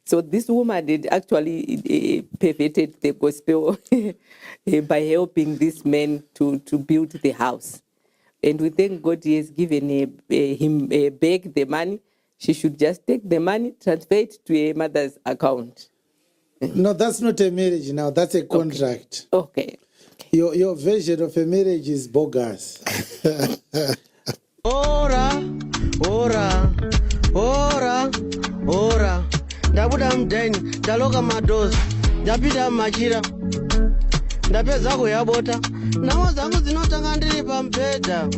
So this woman had actually perverted the gospel by helping this man to build the house. And we thank God he has given him back the money. She should just take the money, transfer it to her mother's account. No, that's not a marriage now. That's a contract. Okay. Your version of a marriage is bogus. Ora. Ndabuda mdaini, ndaloka madozi, ndapita machira, ndapeza kuyabota, nawo zangu zinotanga ndiri pambeda,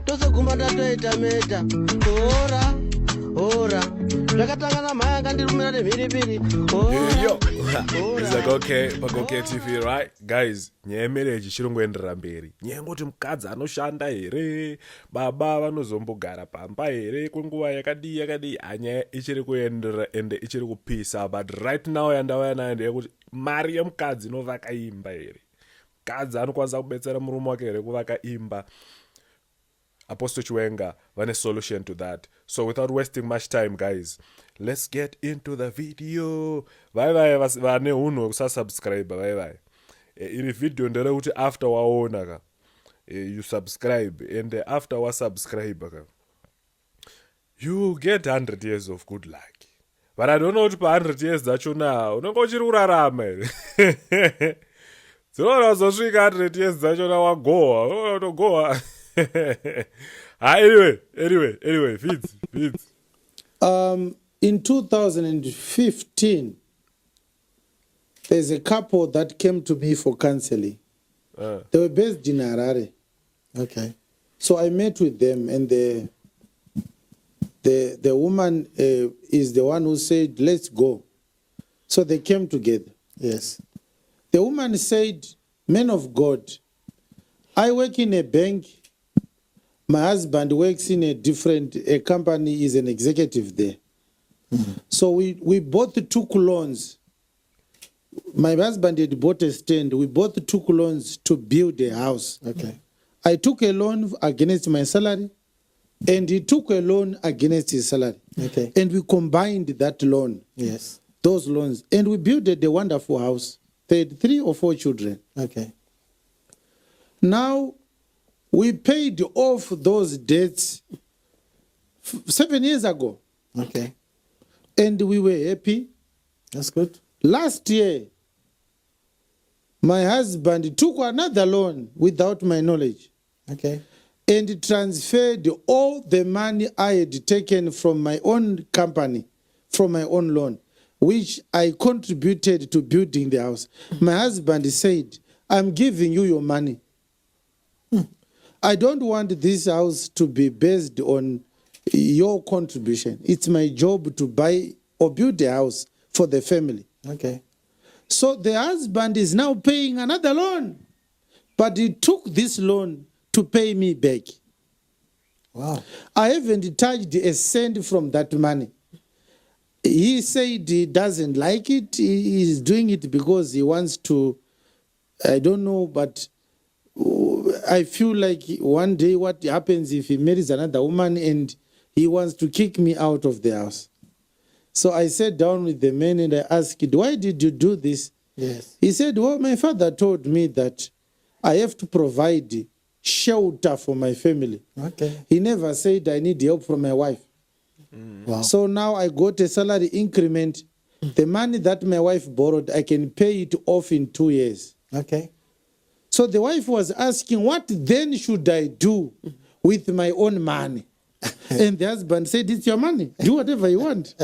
tosoguma ndatoita meta. Ora, ndakatangana maya kandirumira nemhiripiri. Yo, it's like okay TV, right? Guys, nyemerezi chirongoenderera mberi. Nyengoti mukadzi anoshanda here, baba vanozombogara pamba here, kwenguva yakadii, anya ichiri kuenderera ende ichiri kupisa. But right now yandauya nayo ndeyekuti mari yemukadzi inovaka imba here. Mukadzi anokwanisa kubetsera murume wake here kuvaka imba. Apostle Chiwenga vane solution to that. So without wasting much time, guys, let's get into the video. Vai vane unhu kusasubscribe vai. Iri video ndere kuti after waona ka you subscribe, and after wa subscribe ka you get 100 years of good luck. But I don't know kuti pa 100 years zacho na unenge uchiri kurarama here. Zinoona uzosvika 100 years zacho na wagoa, unogoa. Anyway, feeds. In 2015, there's a couple that came to me for counseling. They were based in Harare. Okay. So I met with them, and the woman is the one who said, let's go. So they came together. Yes. The woman said, "Man of God, I work in a bank. My husband works in a different company, is an executive there." So we both took loans. My husband had bought a stand. We both took loans to build a house. Okay. I took a loan against my salary, and he took a loan against his salary. Okay. And we combined that loan. Yes. Those loans. And we built a wonderful house. They had 3 or 4 children. Okay. Now, we paid off those debts 7 years ago. Okay. And we were happy. That's good. Last year, my husband took another loan without my knowledge. Okay. And transferred all the money I had taken from my own company, from my own loan, which I contributed to building the house. My husband said, "I'm giving you your money. I don't want this house to be based on your contribution. It's my job to buy or build a house for the family." Okay. So the husband is now paying another loan, but he took this loan to pay me back. Wow. I haven't touched a cent from that money. He said he doesn't like it. He is doing it because he wants to, I don't know, but I feel like one day what happens if he marries another woman and he wants to kick me out of the house. So I sat down with the man and I asked, "Why did you do this?" Yes. He said, "Well, my father told me that I have to provide shelter for my family." Okay. He never said I need help from my wife. Wow. So now I got a salary increment. The money that my wife borrowed, I can pay it off in 2 years. Okay. So the wife was asking, "What then should I do with my own money?" And the husband said, "It's your money. Do whatever you want."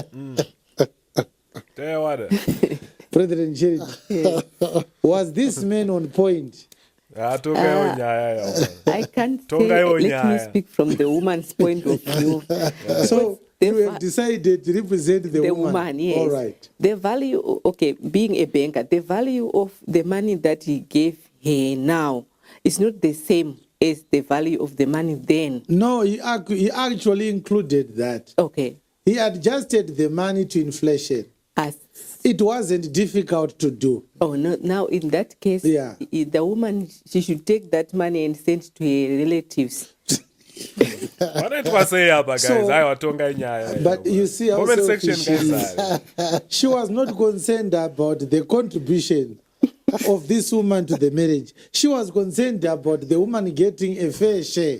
Brethren, was this man on point? I can't say, let me speak from the woman's point of view. So you have decided to represent the woman. Yes. All right. The value, okay, being a banker, the value of the money that he gave her now is not the same as the value of the money then. No, he actually included that. Okay. He adjusted the money to inflation. It wasn't difficult to do. Oh, no, now in that case, yeah, the woman, she should take that money and send to her relatives. Wanaitwa say apa guys. So- I watonga inyaya. But you see how Comment selfish section she guys. is. She was not concerned about the contribution of this woman to the marriage. She was concerned about the woman getting a fair share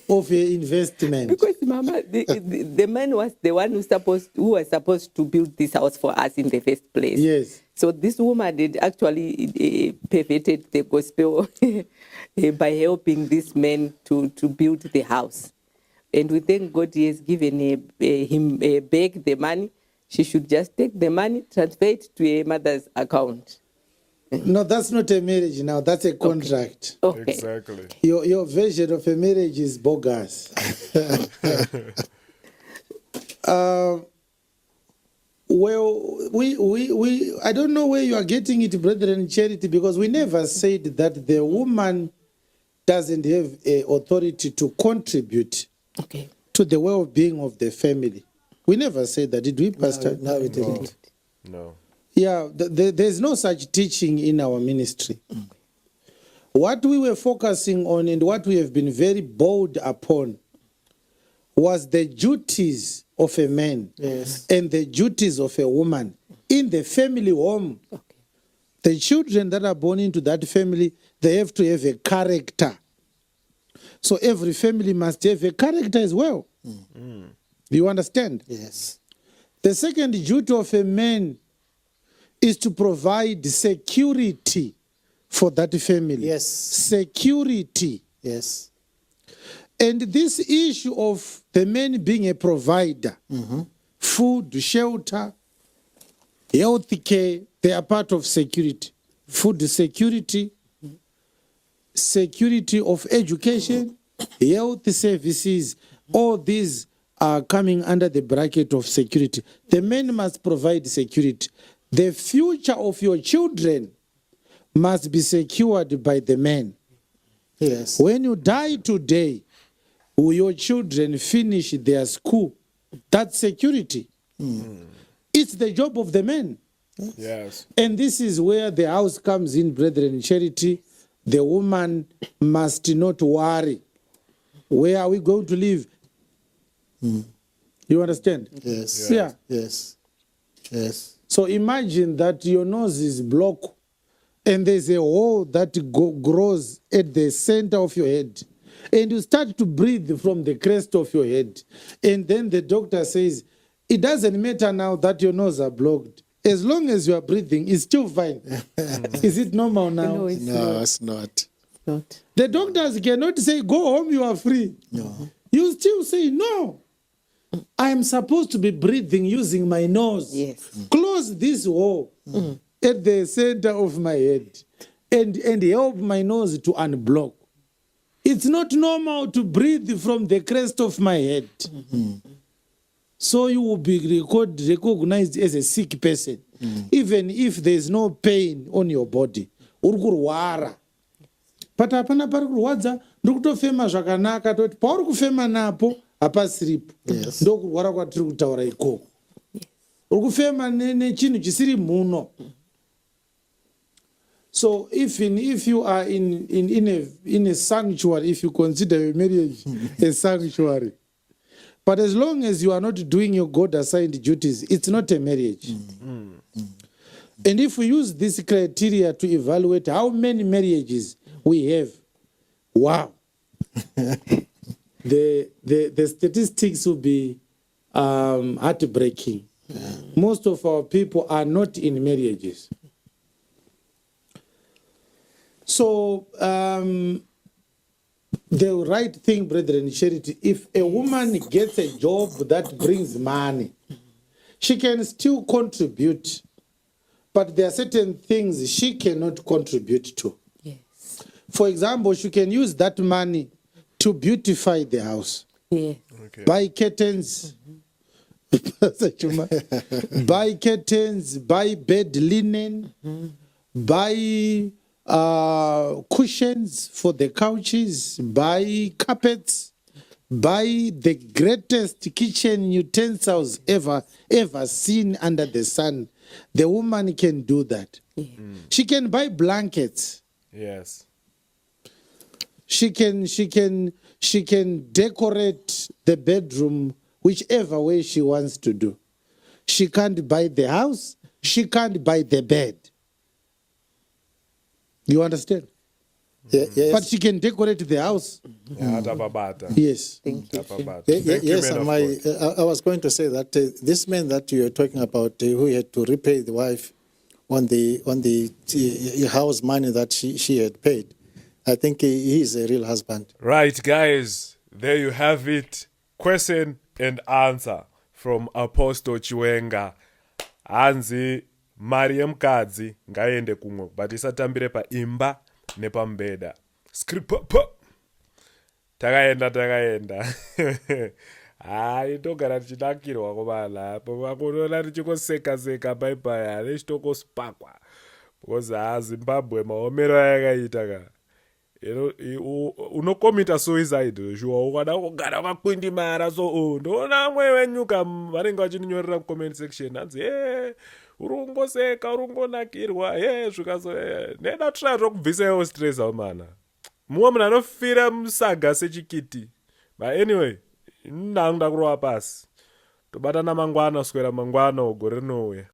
of her investment. Because Mama, the man was the one who was supposed to build this house for us in the first place. Yes. So this woman did actually perverted the gospel by helping this man to build the house. And we thank God he has given him back the money. She should just take the money, transfer it to her mother's account. No, that's not a marriage now. That's a contract. Okay. Exactly. Your version of a marriage is bogus. Well, we I don't know where you are getting it, brethren, Charity, because we never said that the woman doesn't have authority to contribute Okay. to the well-being of the family. We never said that, did we, Pastor? No, we didn't. No. Yeah, there's no such teaching in our ministry. What we were focusing on and what we have been very bold upon was the duties of a man Yes. and the duties of a woman in the family home. Okay. The children that are born into that family, they have to have a character. So every family must have a character as well. Do you understand? Yes. The second duty of a man is to provide security for that family. Yes. Security. Yes. And this issue of the man being a provider, food, shelter, health care, they are part of security. Food security, security of education, health services, all these are coming under the bracket of security. The man must provide security. The future of your children must be secured by the man. Yes. When you die today, will your children finish their school? That's security. It's the job of the man. Yes. And this is where the house comes in, brethren, Charity. The woman must not worry. Where are we going to live? You understand? Yes. Yeah. Yes. Yes. So imagine that your nose is blocked and there's a hole that grows at the center of your head. And you start to breathe from the crest of your head. And then the doctor says, it doesn't matter now that your nose are blocked. As long as you are breathing, it's still fine. Is it normal now? No, it's No, it's not. not. The doctors cannot say, go home, you are free. No. You still say, no. I am supposed to be breathing using my nose. Yes. Close this hole at the center of my head and help my nose to unblock. It's not normal to breathe from the crest of my head. So you will be recognized as a sick person, even if there is no pain on your body. Urukurwara. But hapana pari kurwadza ndikutofema zvakanaka toti pauri kufema napo hapasiripo. Yes. Ndokurwara kwatiri kutaura ikoko. Uri kufema nechinhu chisiri mhuno. So even if you are in a sanctuary, if you consider your marriage a sanctuary, but as long as you are not doing your God-assigned duties, it's not a marriage. And if we use this criteria to evaluate how many marriages we have, wow, the statistics will be heartbreaking. Most of our people are not in marriages. So the right thing, brethren, Charity, if a woman gets a job that brings money, she can still contribute, but there are certain things she cannot contribute to. Yes. For example, she can use that money to beautify the house. Yeah. Okay. Buy curtains, buy curtains, buy bed linen, buy cushions for the couches, buy carpets, buy the greatest kitchen utensils ever seen under the sun. The woman can do that. Yeah. She can buy blankets. Yes. She can She can decorate the bedroom whichever way she wants to do. She can't buy the house. She can't buy the bed. You understand? Yes. But she can decorate the house. Atapabata. Yes. Thank you. Atapabata. Ye- ye- Thank you, Yes, man of and God. I was going to say that this man that you are talking about, who had to repay the wife on the house money that she had paid, I think he is a real husband. Right, guys, there you have it. Question and answer from Apostle Chiwenga. Hanzi mari yemukadzi ngaende kumwe but isatambire paimba nepambeda. Skripapa. Takaenda. Hai togara tichidakirwa kuvanhu apo vakunoona tichingoseka bhaibhai nechitokosipakwa because Zimbabwe maomero ayakaita ka unokomita suicide shuwa ukada kugara vakwindimara so ndoona amwe venyuka vanenge vachinonyorera kucomment section hanzi uri kungoseka uri kungonakirwa zvikaso ndeda kusvika zvokubvisawo stress amana mumwe munhu anofira musaga sechikiti but anyway ndangu ndakurova pasi tobatana mangwana kuswera mangwana ugore rinouya.